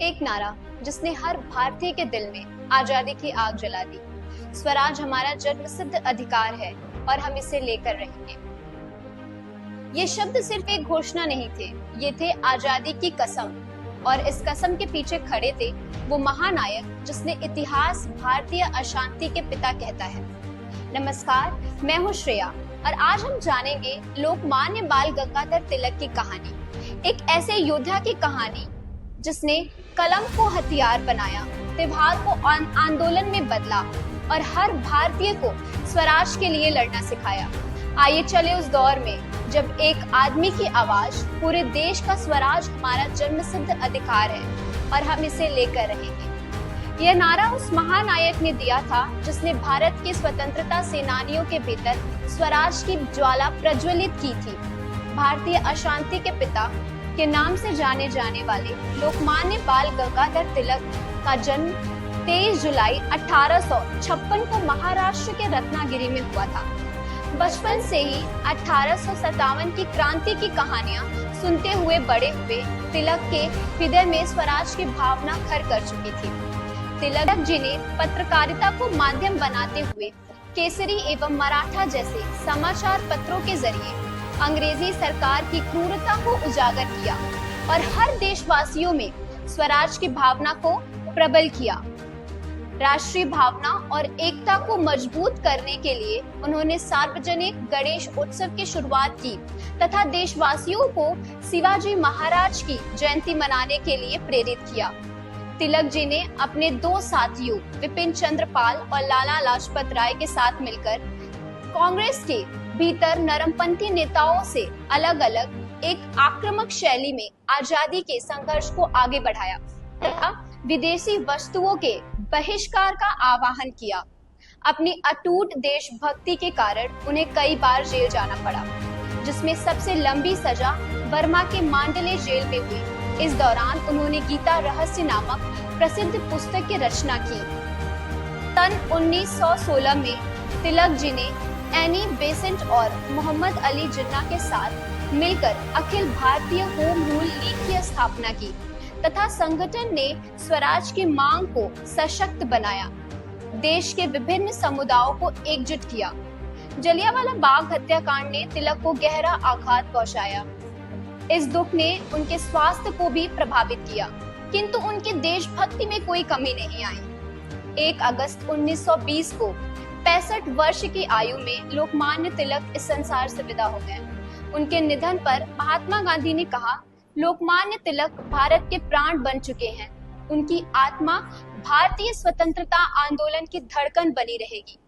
एक नारा जिसने हर भारतीय के दिल में आजादी की आग जला दी। स्वराज हमारा जन्मसिद्ध अधिकार है और हम इसे लेकर रहेंगे। ये शब्द सिर्फ एक घोषणा नहीं थे, ये थे आजादी की कसम। और इस कसम के पीछे खड़े थे वो महानायक जिसने इतिहास भारतीय अशांति के पिता कहता है। नमस्कार, मैं हूँ श्रेया और आज हम जानेंगे लोकमान्य बाल गंगाधर तिलक की कहानी। एक ऐसे योद्धा की कहानी जिसने कलम को हथियार बनाया, त्योहार को आंदोलन में बदला और हर भारतीय को स्वराज के लिए लड़ना सिखाया। आइए चले उस दौर में जब एक आदमी की आवाज पूरे देश का स्वराज हमारा जन्मसिद्ध अधिकार है और हम इसे लेकर रहेंगे। यह नारा उस महानायक ने दिया था जिसने भारत के स्वतंत्रता सेनानियों के भीतर स्वराज की ज्वाला प्रज्वलित की थी। भारतीय अशांति के पिता के नाम से जाने जाने वाले लोकमान्य बाल गंगाधर तिलक का जन्म 23 जुलाई 1856 को महाराष्ट्र के रत्नागिरी में हुआ था। बचपन से ही 1857 की क्रांति की कहानियां सुनते हुए बड़े हुए तिलक के हृदय में स्वराज की भावना घर कर चुकी थी। तिलक जी ने पत्रकारिता को माध्यम बनाते हुए केसरी एवं मराठा जैसे समाचार पत्रों के जरिए अंग्रेजी सरकार की क्रूरता को उजागर किया और हर देशवासियों में स्वराज की भावना को प्रबल किया। राष्ट्रीय भावना और एकता को मजबूत करने के लिए उन्होंने सार्वजनिक गणेश उत्सव की शुरुआत की तथा देशवासियों को शिवाजी महाराज की जयंती मनाने के लिए प्रेरित किया। तिलक जी ने अपने दो साथियों विपिन चंद्र पाल और लाला लाजपत राय के साथ मिलकर कांग्रेस के भीतर नरमपंथी नेताओं से अलग अलग एक आक्रामक शैली में आजादी के संघर्ष को आगे बढ़ाया तथा विदेशी वस्तुओं के बहिष्कार का आह्वान किया। अपनी अटूट देशभक्ति के कारण उन्हें कई बार जेल जाना पड़ा, जिसमें सबसे लंबी सजा बर्मा के मांडले जेल में हुई। इस दौरान उन्होंने गीता रहस्य नामक प्रसिद्ध पुस्तक की रचना की। सन 1916 में तिलक जी ने एनी बेसेंट और मोहम्मद अली जिन्ना के साथ मिलकर Akhil Bharatiya home rule league की स्थापना की तथा संगठन ने स्वराज की मांग को सशक्त बनाया। देश के विभिन्न समुदायों को एकजुट किया। जलियांवाला बाग हत्याकांड ने तिलक को गहरा आघात पहुंचाया। इस दुख ने उनके स्वास्थ्य को भी प्रभावित किया, किंतु उनकी देशभक्ति में कोई कमी नहीं आई। 1 अगस्त 1920 को 65 वर्ष की आयु में लोकमान्य तिलक इस संसार से विदा हो गए। उनके निधन पर महात्मा गांधी ने कहा, लोकमान्य तिलक भारत के प्राण बन चुके हैं। उनकी आत्मा भारतीय स्वतंत्रता आंदोलन की धड़कन बनी रहेगी।